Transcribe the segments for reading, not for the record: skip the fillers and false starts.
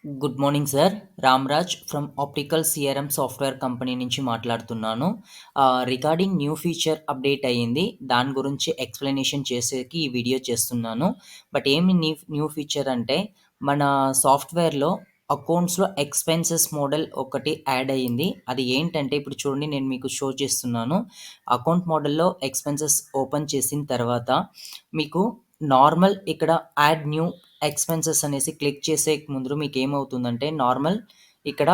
Good morning sir. Ramraj from optical సీఆర్ఎం software company నుంచి మాట్లాడుతున్నాను. Regarding new feature update అయ్యింది. దాని గురించి ఎక్స్‌ప్లనేషన్ చేసేకి ఈ వీడియో చేస్తున్నాను. బట్ ఏమి న్యూ ఫీచర్ అంటే మన సాఫ్ట్‌వేర్‌లో అకౌంట్స్‌లో ఎక్స్‌పెన్సెస్ మోడల్ ఒకటి యాడ్ అయ్యింది. అది ఏంటంటే ఇప్పుడు చూడండి, నేను మీకు షో చేస్తున్నాను. అకౌంట్ మోడల్‌లో ఎక్స్‌పెన్సెస్ ఓపెన్ చేసిన తర్వాత మీకు నార్మల్ ఇక్కడ యాడ్ న్యూ ఎక్స్‌పెన్సెస్ అనేసి క్లిక్ చేసే ముందు మీకేమవుతుందంటే నార్మల్ ఇక్కడ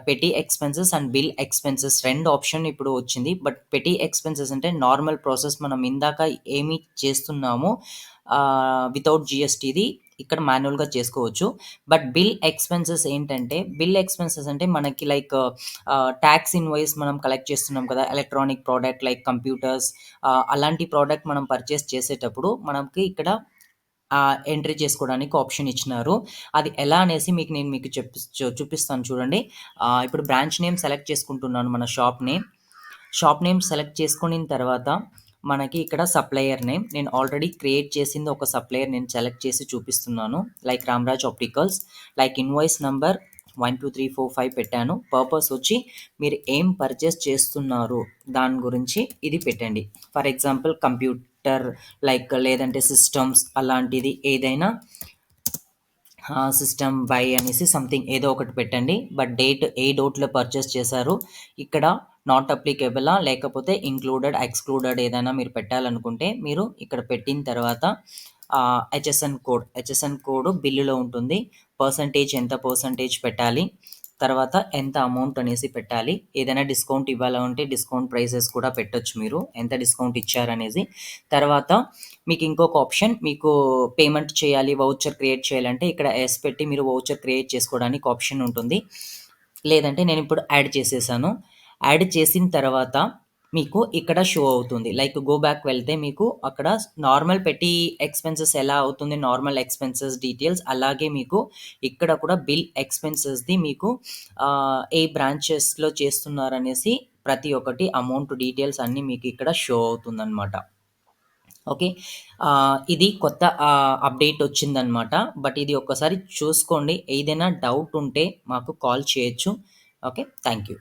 petty expenses and bill expenses 2 option ఇప్పుడు వచ్చింది. బట్ పెటీ ఎక్స్‌పెన్సెస్ అంటే నార్మల్ ప్రాసెస్ మనం ఇందాక ఏమి చేస్తున్నామో వితౌట్ జీఎస్టీది ఇక్కడ మాన్యువల్‌గా చేసుకోవచ్చు. బట్ బిల్ ఎక్స్‌పెన్సెస్ ఏంటంటే, బిల్ ఎక్స్‌పెన్సెస్ అంటే మనకి లైక్ టాక్స్ ఇన్వాయిస్ మనం కలెక్ట్ చేస్తున్నాం కదా! ఎలక్ట్రానిక్ ప్రొడక్ట్ లైక్ కంప్యూటర్స్, అలాంటి ప్రోడక్ట్ మనం పర్చేస్ చేసేటప్పుడు మనకి ఇక్కడ ఎంట్రీ చేసుకోవడానికి ఆప్షన్ ఇచ్చినారు. అది ఎలా అనేసి నేను మీకు చూపిస్తాను చూడండి. ఇప్పుడు బ్రాంచ్ నేమ్ సెలెక్ట్ చేసుకుంటున్నాను, మన shop name. Shop name select చేసుకునిన తర్వాత మనకి ఇక్కడ సప్లయర్ నేమ్ నేను ఆల్రెడీ క్రియేట్ చేసింది ఒక సప్లయర్ నేను సెలెక్ట్ చేసి చూపిస్తున్నాను. Like Ramraj opticals. Like invoice number 1, 2, 3, 4, 5 పెట్టాను. పర్పస్ వచ్చి మీరు ఏం పర్చేస్ చేస్తున్నారు దాని గురించి ఇది పెట్టండి. ఫర్ ఎగ్జాంపుల్ కంప్యూటర్, లైక్ లేదంటే సిస్టమ్స్ అలాంటిది ఏదైనా సిస్టమ్ వై అనేసి సంథింగ్ ఏదో ఒకటి పెట్టండి. బట్ డేట్ ఏ డోట్‌లో పర్చేస్ చేశారు, ఇక్కడ నాట్ అప్లికేబులా లేకపోతే ఇంక్లూడెడ్, ఎక్స్‌క్లూడెడ్ ఏదైనా మీరు పెట్టాలనుకుంటే మీరు ఇక్కడ పెట్టిన తర్వాత హెచ్ఎస్ఎన్ కోడ్ బిల్లులో ఉంటుంది. ఎంత పర్సెంటేజ్ పెట్టాలి, తర్వాత ఎంత అమౌంట్ అనేసి పెట్టాలి. ఏదైనా డిస్కౌంట్ ఇవ్వాలంటే డిస్కౌంట్ ప్రైసెస్ కూడా పెట్టొచ్చు మీరు, ఎంత డిస్కౌంట్ ఇచ్చారనేసి. తర్వాత మీకు ఇంకొక ఆప్షన్, మీకు పేమెంట్ చేయాలి, వౌచర్ క్రియేట్ చేయాలంటే ఇక్కడ ఎస్ పెట్టి మీరు వౌచర్ క్రియేట్ చేసుకోవడానికి ఆప్షన్ ఉంటుంది. లేదంటే నేను ఇప్పుడు యాడ్ చేసేసాను. యాడ్ చేసిన తర్వాత మీకు ఇక్కడ షో అవుతుంది. లైక్ గో బ్యాక్ వెళ్తే మీకు అక్కడ నార్మల్ పెట్టి ఎక్స్‌పెన్సెస్ ఎలా అవుతుంది, నార్మల్ ఎక్స్‌పెన్సెస్ డీటెయిల్స్ అలాగే మీకు ఇక్కడ కూడా బిల్ ఎక్స్‌పెన్సెస్‌ది మీకు ఏ బ్రాంచెస్‌లో చేస్తున్నారనేసి ప్రతి ఒక్కటి అమౌంట్ డీటెయిల్స్ అన్నీ మీకు ఇక్కడ షో అవుతుందనమాట. ఓకే. ఇది కొత్త అప్డేట్ వచ్చిందనమాట. బట్ ఇది ఒక్కసారి చూసుకోండి. ఏదైనా డౌట్ ఉంటే మాకు కాల్ చేయొచ్చు. ఓకే. Thank you.